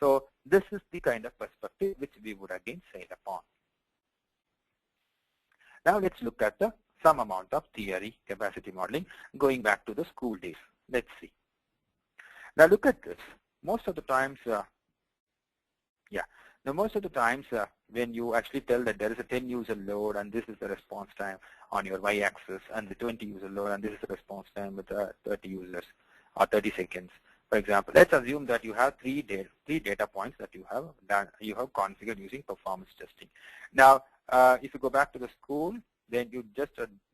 So this is the kind of perspective which we would again sail upon. Now let's look at some amount of theory capacity modeling going back to the school days. Let's see. Now look at this. Most of the times, when you actually tell that there is a 10 user load and this is the response time on your y-axis, and the 20 user load and this is the response time with 30 users or 30 seconds. For example, let's assume that you have three data points that you have configured using performance testing. Now, if you go back to the school, then you just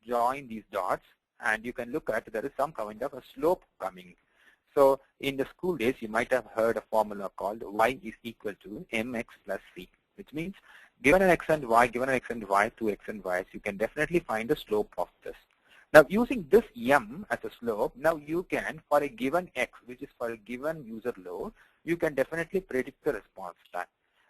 join these dots, and you can look at there is some kind of a slope coming. So in the school days, you might have heard a formula called y is equal to mx plus c, which means given an x and y, two x and y, you can definitely find the slope of this. Now using this m as a slope, now you can, for a given x, which is for a given user load, you can definitely predict the response time.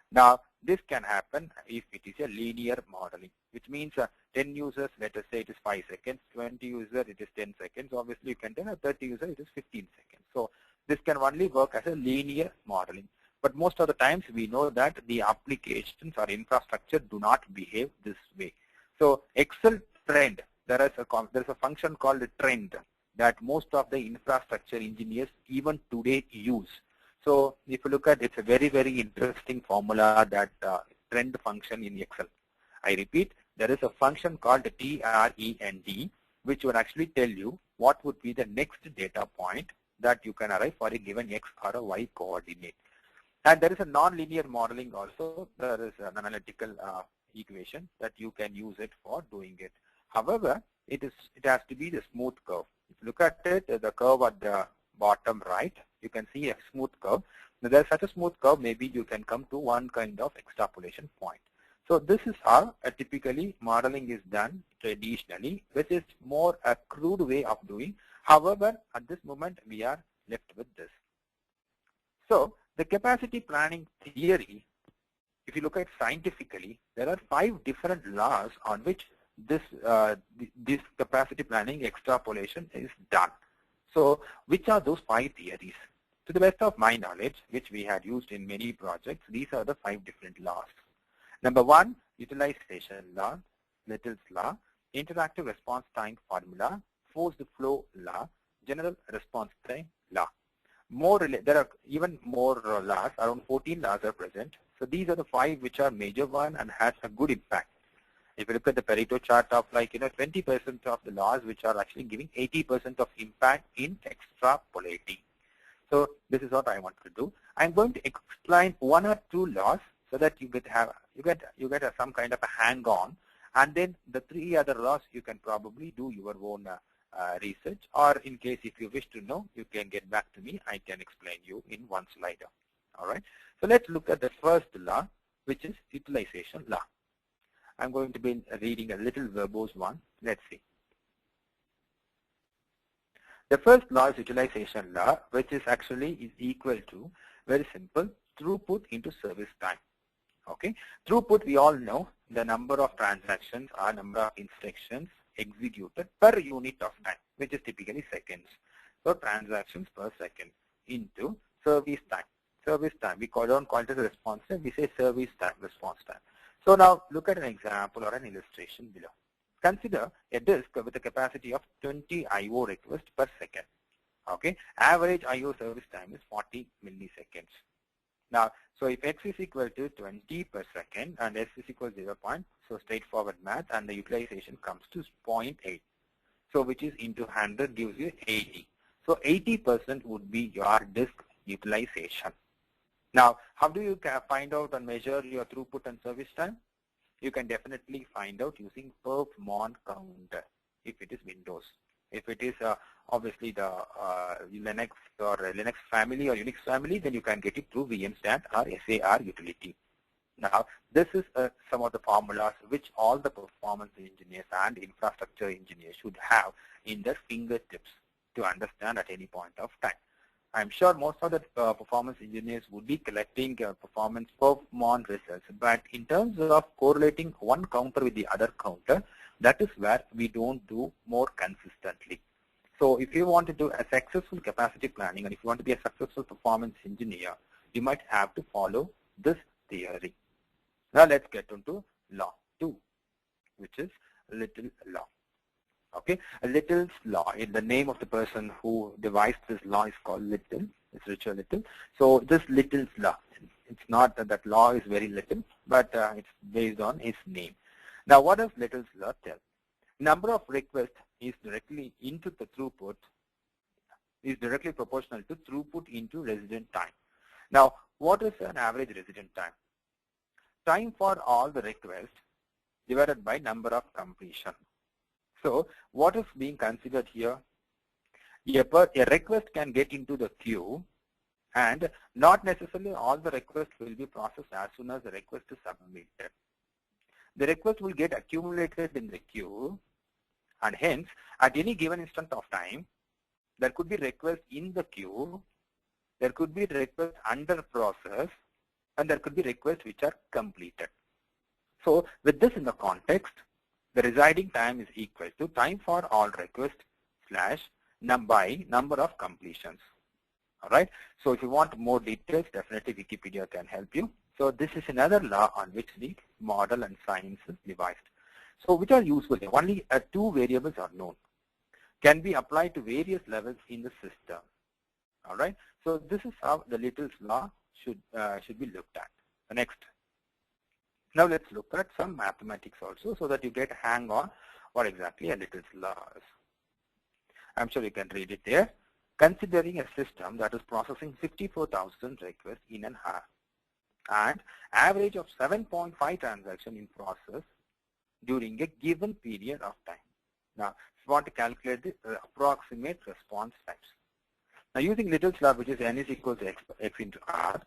Now this can happen if it is a linear modeling, which means 10 users, let us say it is 5 seconds, 20 users, it is 10 seconds. Obviously you can tell 30 users, it is 15 seconds. So this can only work as a linear modeling. But most of the times we know that the applications or infrastructure do not behave this way. So Excel trend, there is a function called trend that most of the infrastructure engineers even today use. So if you look at, it's a very, very interesting formula, that trend function in Excel. I repeat, there is a function called TREND, which will actually tell you what would be the next data point that you can arrive for a given X or a Y coordinate. And there is a non-linear modeling also. There is an analytical equation that you can use it for doing it. However, it has to be the smooth curve. If you look at it, the curve at the bottom right, you can see a smooth curve. Now, there's such a smooth curve, maybe you can come to one kind of extrapolation point. So this is how typically modeling is done traditionally, which is more a crude way of doing. However, at this moment, we are left with this. So the capacity planning theory, if you look at scientifically, there are 5 different laws on which this capacity planning extrapolation is done. So which are those 5 theories? To the best of my knowledge, which we had used in many projects, these are the 5 different laws. Number 1, utilization law, Little's law, interactive response time formula, forced flow law, general response time law. There are even more laws, around 14 laws are present. So these are the 5 which are major one and has a good impact. If you look at the Pareto chart of 20% of the laws which are actually giving 80% of impact in extrapolating. So this is what I want to do. I'm going to explain 1 or 2 laws so that you get some kind of a hang on, and then the 3 other laws you can probably do your own research, or in case if you wish to know, you can get back to me. I can explain you in one slide. All right. So let's look at the first law, which is utilization law. I'm going to be reading a little verbose one. Let's see. The first law is utilization law, which is actually equal to, very simple, throughput into service time. Okay, throughput, we all know the number of transactions or number of instructions executed per unit of time, which is typically seconds. So transactions per second into service time. Service time, we don't call it a response time, we say service time, response time. So now look at an example or an illustration below. Consider a disk with a capacity of 20 I/O requests per second. Okay, average I/O service time is 40 milliseconds. Now, so if x is equal to 20 per second and s is equal to 0. So straightforward math, and the utilization comes to 0.8. So which is into 100 gives you 80. So 80% would be your disk utilization. Now, how do you find out and measure your throughput and service time? You can definitely find out using perf_mon counter if it is Windows. If it is obviously the Linux or Linux family or Unix family, then you can get it through VMstat or SAR utility. Now, this is some of the formulas which all the performance engineers and infrastructure engineers should have in their fingertips to understand at any point of time. I'm sure most of the performance engineers would be collecting performance perf_mon results, but in terms of correlating one counter with the other counter, that is where we don't do more consistently. So if you want to do a successful capacity planning and if you want to be a successful performance engineer, you might have to follow this theory. Now let's get into law 2, which is Little's law. Okay, Little's law, in the name of the person who devised this law is called Little. It's Richard Little. So this Little's law, it's not that law is very little, but it's based on his name. Now what does Little's law tell? Number of requests is directly into the throughput is directly proportional to throughput into resident time. Now what is an average resident time? Time for all the requests divided by number of completion. So what is being considered here? A request can get into the queue, and not necessarily all the requests will be processed as soon as the request is submitted. The request will get accumulated in the queue, and hence at any given instant of time there could be requests in the queue, there could be requests under process, and there could be requests which are completed. So with this in the context, the residing time is equal to time for all requests slash by number of completions. All right. So if you want more details, definitely Wikipedia can help you. So this is another law on which the model and science is devised. So which are useful? Only two variables are known. Can be applied to various levels in the system. All right. So this is how the Little's law should be looked at. The next. Now let's look at some mathematics also, so that you get a hang on what exactly a Little's law is. I'm sure you can read it there. Considering a system that is processing 54,000 requests in an hour and average of 7.5 transactions in process during a given period of time. Now, if you want to calculate the approximate response times. Now, using Little's law, which is n is equal to x into r,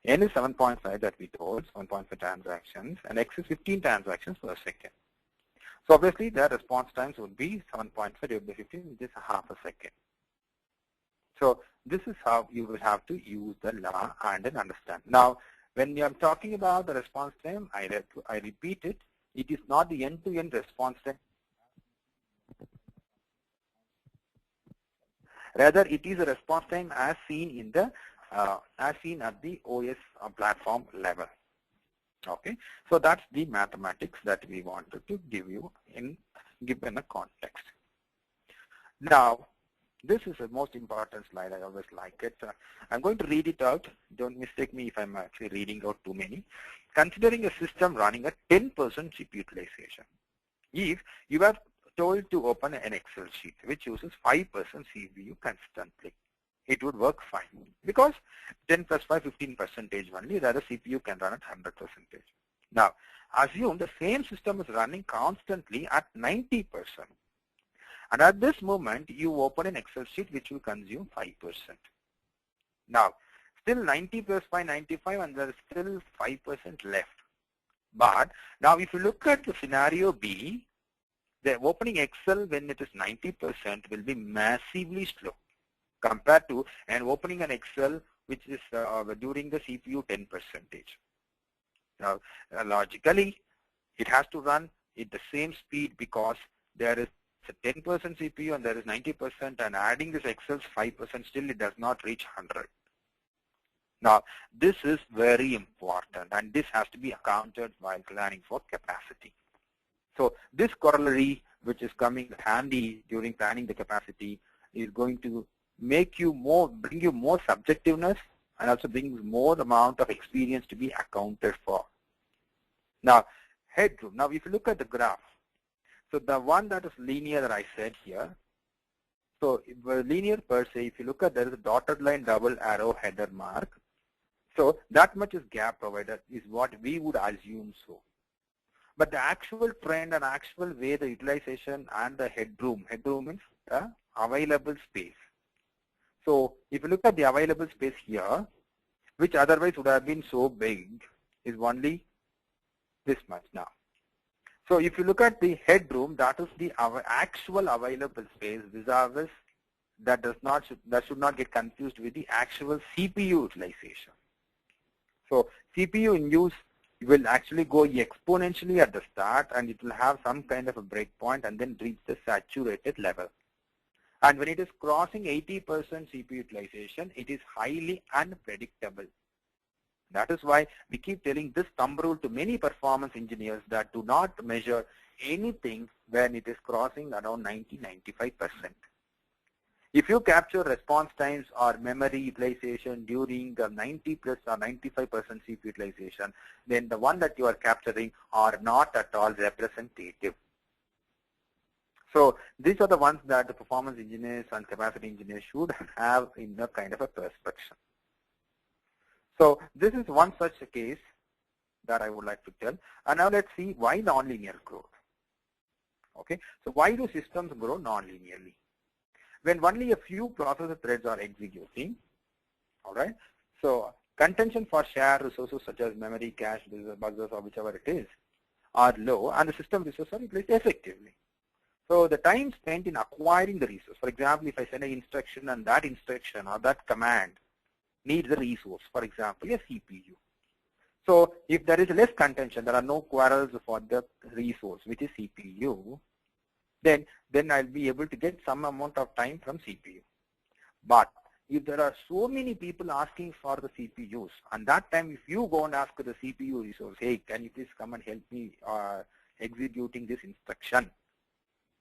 n is 7.5 that we told, 1.5 transactions, and x is 15 transactions per second. So obviously the response times would be 7.5 divided by 15, which is half a second. So this is how you will have to use the law and then understand. Now, when I'm talking about the response time, I repeat it, it is not the end-to-end response time. Rather, it is a response time as seen in the at the OS platform level. Okay, so that's the mathematics that we wanted to give you given a context. Now, this is the most important slide. I always like it. I'm going to read it out. Don't mistake me if I'm actually reading out too many. Considering a system running at 10% CPU utilization, if you are told to open an Excel sheet which uses 5% CPU constantly, it would work fine because 10 plus 5, 15% only, rather CPU can run at 100%. Now, assume the same system is running constantly at 90%. And at this moment, you open an Excel sheet which will consume 5%. Now, still 90 plus 5, 95, and there is still 5% left. But now if you look at the scenario B, the opening Excel when it is 90% will be massively slow compared to and opening an Excel which is during the CPU 10%. Now, logically, it has to run at the same speed because there is a 10% CPU and there is 90%, and adding this Excel's 5%, still it does not reach 100. Now, this is very important, and this has to be accounted while planning for capacity. So this corollary, which is coming handy during planning the capacity, is going to make you bring you more subjectiveness and also brings more amount of experience to be accounted for. Now, headroom. Now, if you look at the graph, so the one that is linear that I said here, so linear per se, if you look at, there is a dotted line double arrow header mark. So that much is gap provided is what we would assume so. But the actual trend and actual way the utilization and the headroom means the available space. So if you look at the available space here, which otherwise would have been so big, is only this much now. So if you look at the headroom, that is the actual available space vis-a-vis that should not get confused with the actual CPU utilization. So CPU in use will actually go exponentially at the start, and it will have some kind of a breakpoint and then reach the saturated level. And when it is crossing 80% CPU utilization, it is highly unpredictable. That is why we keep telling this thumb rule to many performance engineers that do not measure anything when it is crossing around 90-95%. If you capture response times or memory utilization during the 90 plus or 95% CPU utilization, then the one that you are capturing are not at all representative. So these are the ones that the performance engineers and capacity engineers should have in a kind of a perspection. So this is one such a case that I would like to tell. And now let's see why nonlinear growth. Okay, so why do systems grow nonlinearly? When only a few processor threads are executing, all right, so contention for shared resources such as memory, cache, buses, or whichever it is, are low, and the system resources are utilized effectively. So the time spent in acquiring the resource, for example, if I send an instruction and that instruction or that command needs a resource, for example, a CPU. So if there is less contention, there are no quarrels for the resource, which is CPU, then I'll be able to get some amount of time from CPU. But if there are so many people asking for the CPUs, and that time if you go and ask the CPU resource, hey, can you please come and help me executing this instruction,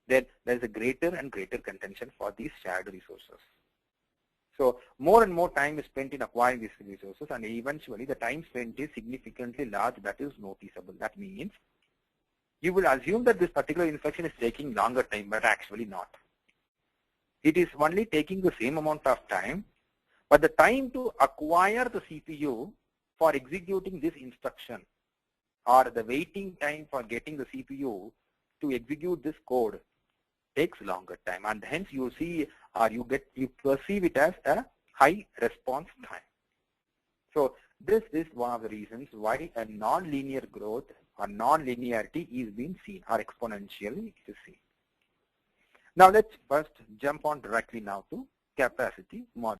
then there's a greater and greater contention for these shared resources. So more and more time is spent in acquiring these resources, and eventually the time spent is significantly large. That is noticeable. That means you will assume that this particular instruction is taking longer time, but actually not. It is only taking the same amount of time, but the time to acquire the CPU for executing this instruction, or the waiting time for getting the CPU to execute this code, takes longer time, and hence you see or you perceive it as a high response time. So this is one of the reasons why a non-linear growth or non-linearity is being seen, or exponentially it is seen. Now let's first jump on directly now to capacity modeling.